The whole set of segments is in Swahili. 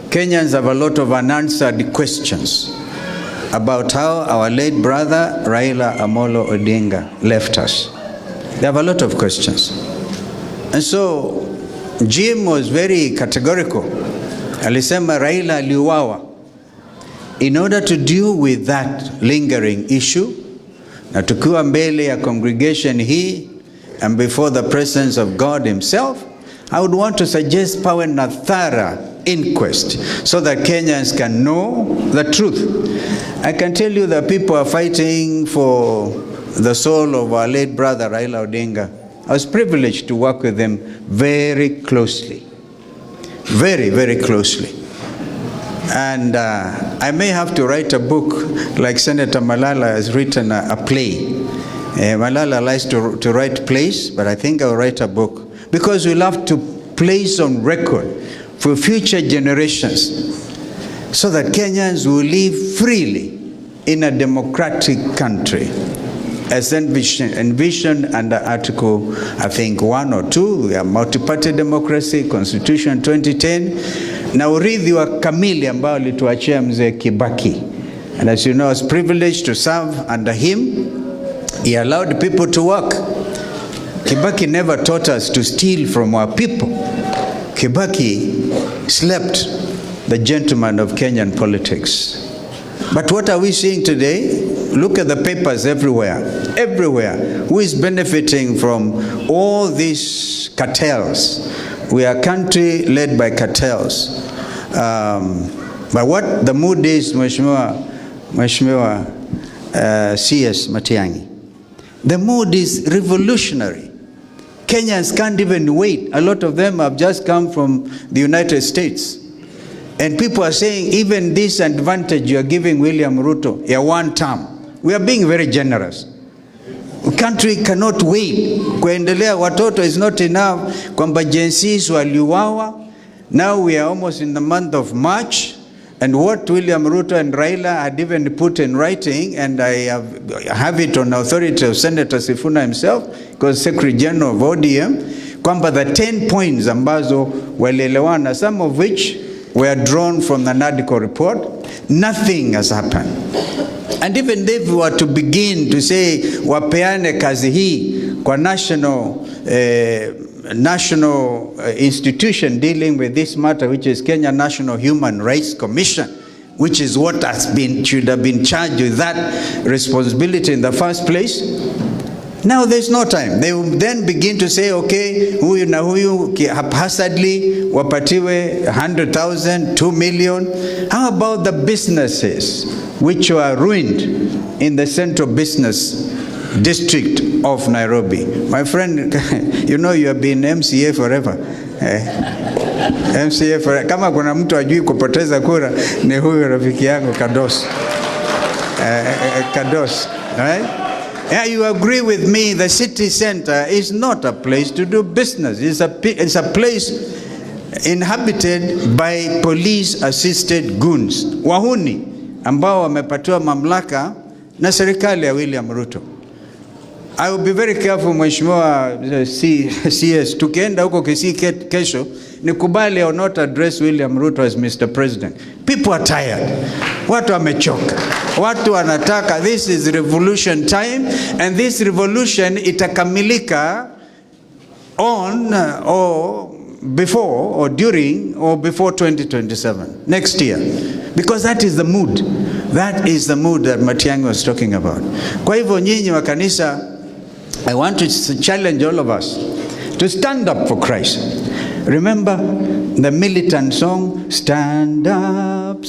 Kenyans have a lot of unanswered questions about how our late brother Raila Amolo Odinga left us. They have a lot of questions. And so Jim was very categorical. Alisema Raila aliuawa. In order to deal with that lingering issue, na tukiwa mbele ya congregation hii and before the presence of God himself, I would want to suggest power and a thorough inquest so that Kenyans can know the truth. I can tell you that people are fighting for the soul of our late brother Raila Odinga. I was privileged to work with them very closely. Very, very closely. And I may have to write a book like Senator Malala has written a play. Malala likes to write plays, but I think I'll write a book. Because we'll have to place on record for future generations so that Kenyans will live freely in a democratic country. As envisioned under Article, I think, 1 or 2, we have multi-party democracy, Constitution 2010, na urithi wa kamili ambao alituachia mzee Kibaki. And as you know, I was privileged to serve under him. He allowed people to work. Kibaki never taught us to steal from our people. Kibaki slept the gentleman of Kenyan politics. But what are we seeing today? Look at the papers everywhere. Everywhere. Who is benefiting from all these cartels? We are a country led by cartels. But what the mood is, Mheshimiwa CS Matiang'i, the mood is revolutionary. Kenyans can't even wait. A lot of them have just come from the United States. And people are saying, even this advantage you are giving William Ruto, a one term, we are being very generous. The country cannot wait. Kuendelea watoto is not enough. Kwamba jinsis waliuawa. Now we are almost in the month of March. And what William Ruto and Raila had even put in writing, and I have it on authority of Senator Sifuna himself, because Secretary General of ODM, kwamba the 10 points ambazo walielewana, some of which were drawn from the NADCO report, nothing has happened. And even if we were to begin to say, wapeane kazi hii kwa national institution dealing with this matter, which is Kenya National Human Rights Commission, which is what should have been charged with that responsibility in the first place. Now there's no time. They will then begin to say, okay, huyu na huyu haphazardly wapatiwe 100,000, 2 million. How about the businesses which were ruined in the central business district of Nairobi? My friend, you know you have been MCA forever. MCA forever. Kama kuna mtu ajui kupoteza kura, ni huyu rafiki yangu Kados. Kados, right? Yeah, you agree with me, the city center is not a place to do business. It's a place inhabited by police-assisted goons. Wahuni, ambao wamepatiwa mamlaka na serikali ya William Ruto. I will be very careful, Mheshimiwa CS, tukienda huko Kisii kesho, nikubali or not address William Ruto as Mr. President. People are tired. Watu wamechoka. Watu wanataka, this is revolution time, and this revolution itakamilika on or before or during or before 2027, next year. Because that is the mood. That is the mood that Matiang'i was talking about. Kwa hivyo nyinyi wa kanisa, I want to challenge all of us to stand up for Christ. Remember the militant song, stand up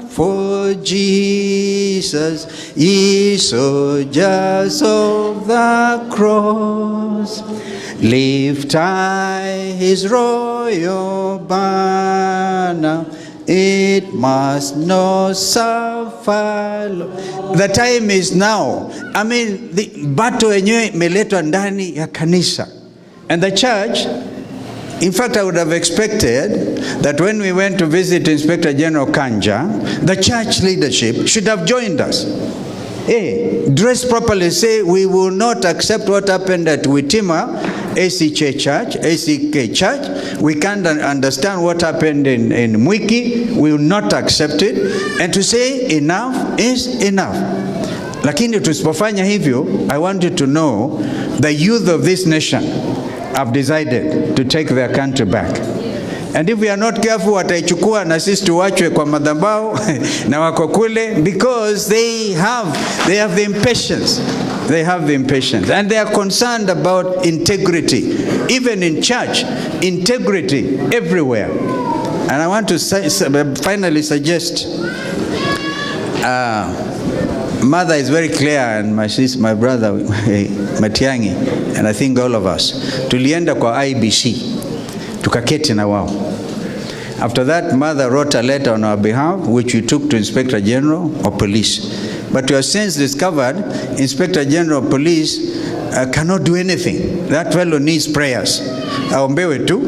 for Jesus, ye soldiers of the cross. Lift high his royal banner, it must not suffer. The time is now. I mean, the battle yenyewe imeletwa ndani ya kanisa. And the church, in fact, I would have expected that when we went to visit Inspector General Kanja, the church leadership should have joined us. Dress properly, say we will not accept what happened at Witima, ACK Church. We can't understand what happened in Mwiki. We will not accept it. And to say enough is enough. Lakini tusipofanya hivyo, I want you to know the youth of this nation have decided to take their country back. And if we are not careful, wataichukua na sisi tuwachwe kwa madhabahu na wako kule, because they have the impatience. They have the impatience, and they are concerned about integrity, even in church, integrity everywhere. And I want to finally suggest, Mother is very clear, and my brother Matiangi, and I think all of us, tulienda kwa IBC, tukaketi na wao. After that, Mother wrote a letter on our behalf, which we took to Inspector General of Police. But we have since discovered Inspector General of Police cannot do anything. That fellow needs prayers. Aombewe tu,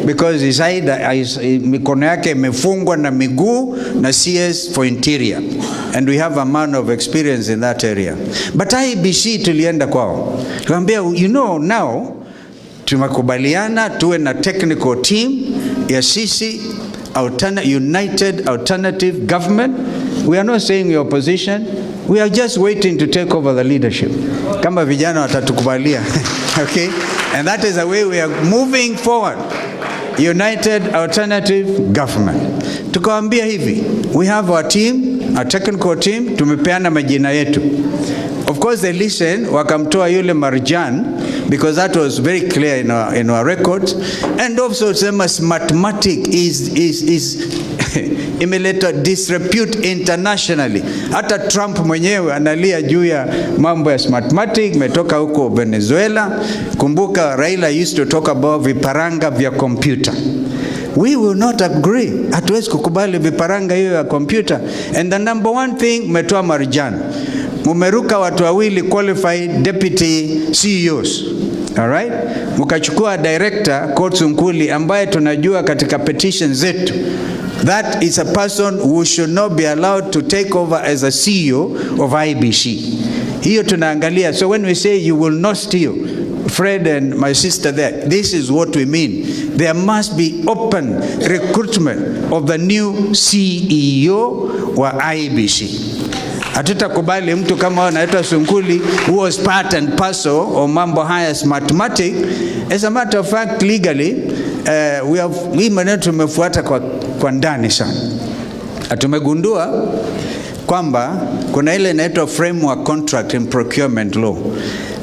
because his mikono yake imefungwa na miguu na CS for interior. And we have a man of experience in that area. But IBC tulienda kwao. Tuambia, now, tumekubaliana tuwe na technical team ya sisi United Alternative Government. We are not saying we are opposition. We are just waiting to take over the leadership. Kama vijana watatukubalia. Okay? And that is the way we are moving forward. United Alternative Government. Tukawaambia hivi, we have our team, our technical team, tumepeana majina yetu. Of course they listen, wakamtoa yule Marjan, because that was very clear in our records. And also sema mathematics is imeleta disrepute internationally. Hata Trump mwenyewe analia juu ya mambo ya mathematics, metoka huko Venezuela. Kumbuka Raila used to talk about viparanga vya computer. We will not agree. Hatuwezi kukubali viparanga hiyo ya computer. And the number one thing, metoa Marjan. Mumeruka watu wawili qualified deputy CEOs. All right? Mukachukua director Kotsu Nkuli ambaye tunajua katika petition zetu, that is a person who should not be allowed to take over as a CEO of IBC. Hiyo tunaangalia. So when we say you will not steal, Fred and my sister there, this is what we mean. There must be open recruitment of the new CEO wa IBC. Hatutakubali mtu kama anaitwa Sunkuli who was part and parcel of mambo haya mathematics. As a matter of fact, legally, hii maneno tumefuata kwa ndani sana. Tumegundua kwamba kuna ile inaitwa framework contract in procurement law.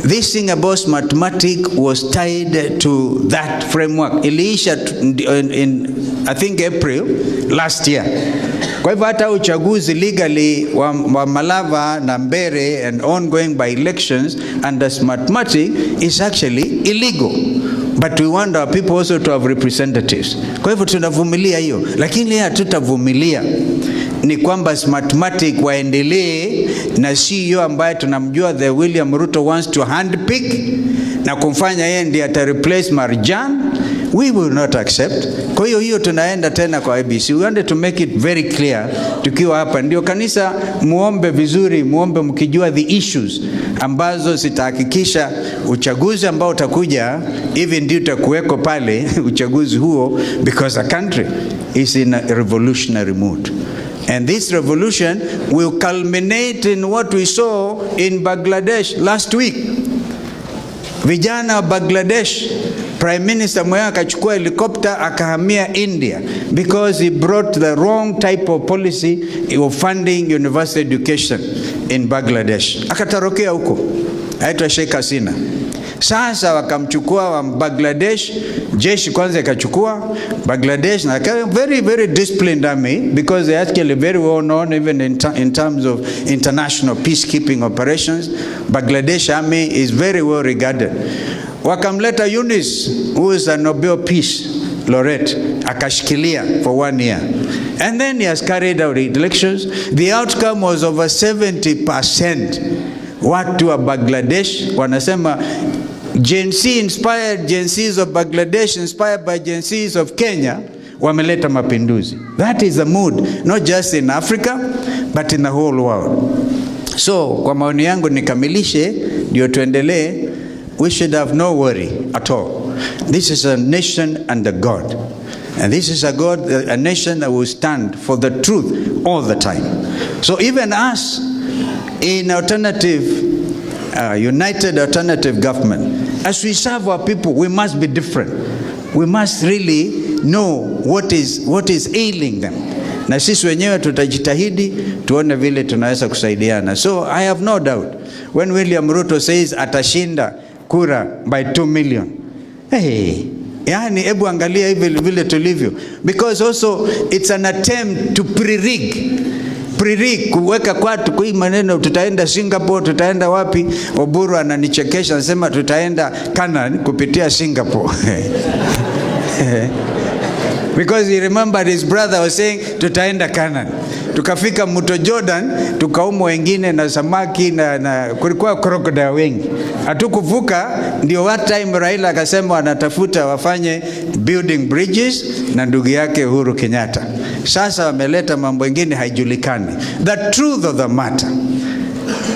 This thing about mathematics was tied to that framework. Iliisha in I think April last year. Kwa hivyo hata uchaguzi legally wa Malava na Mbere and ongoing by elections under mathematics is actually illegal. But we want our people also to have representatives. Kwa hivyo tunavumilia hiyo. Lakini hatutavumilia ni kwamba mathematics waendelee na CEO ambaye tunamjua the William Ruto wants to handpick na kumfanya yeye ndiye ata replace Marjan. We will not accept. Kwa hiyo tunaenda tena kwa IBC. We wanted to make it very clear tukiwa hapa. Ndio kanisa muombe vizuri, muombe mkijua the issues ambazo zitahakikisha uchaguzi ambao utakuja hivi ndio utakuweko pale uchaguzi huo, because the country is in a revolutionary mood. And this revolution will culminate in what we saw in Bangladesh last week. Vijana wa Bangladesh, Prime Minister mwenyewe akachukua helicopter akahamia India because he brought the wrong type of policy of funding university education in Bangladesh. Akatarokea huko. Aitwa Sheikh Hasina. Sasa wakamchukua wa Bangladesh, jeshi kwanza ikachukua Bangladesh, na very very disciplined army, because they are actually very well known even in terms of international peacekeeping operations. Bangladesh army is very well regarded. Wakamleta Yunus, who is a Nobel Peace laureate, akashikilia for 1 year. And then he has carried out elections. The outcome was over 70%. Watu wa Bangladesh wanasema Gen Z inspired, Gen Zs of Bangladesh inspired by Gen Zs of Kenya wameleta mapinduzi. That is the mood, not just in Africa but in the whole world. So kwa maoni yangu nikamilishe ndio tuendelee. we should have no worry at all. This is a nation under God. And this is a nation that will stand for the truth all the time. So even us in united alternative government, as we serve our people, we must be different. We must really know what is ailing them. Na sisi wenyewe tutajitahidi tuone vile tunaweza kusaidiana. So I have no doubt when William Ruto says atashinda kura by 2 million. Hey, yani hebu angalia hivi vile tulivyo, because also it's an attempt to pre-rig kuweka kwatu kwa hii maneno, tutaenda Singapore, tutaenda wapi. Oburu ananichekesha, anasema tutaenda Canaan kupitia Singapore. Because he remembered his brother was saying tutaenda Canaan. Tukafika mto Jordan, tukaumwa wengine na samaki na kulikuwa crocodile wengi. Hatukuvuka, ndio what time Raila akasema anatafuta wafanye building bridges na ndugu yake Uhuru Kenyatta. Sasa wameleta mambo mengine haijulikani. The truth of the matter,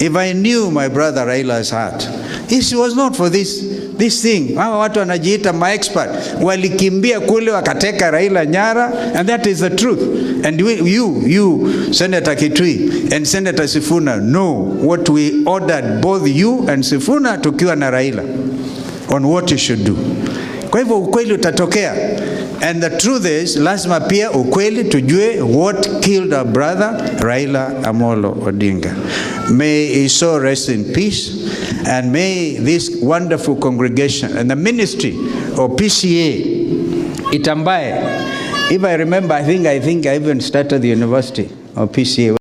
if I knew my brother Raila's heart, it was not for this thing. Hawa watu wanajiita ma-expert, walikimbia kule wakateka Raila nyara, and that is the truth. And you Senator Kitui and Senator Sifuna know what we ordered, both you and Sifuna, tukiwa na Raila, on what you should do. Kwa hivyo ukweli utatokea. And the truth is, lazima pia ukweli tujue what killed our brother Raila Amolo Odinga. May he so rest in peace, and may this wonderful congregation and the ministry of PCA itambaye. If I remember, I think I even started the university of PCA.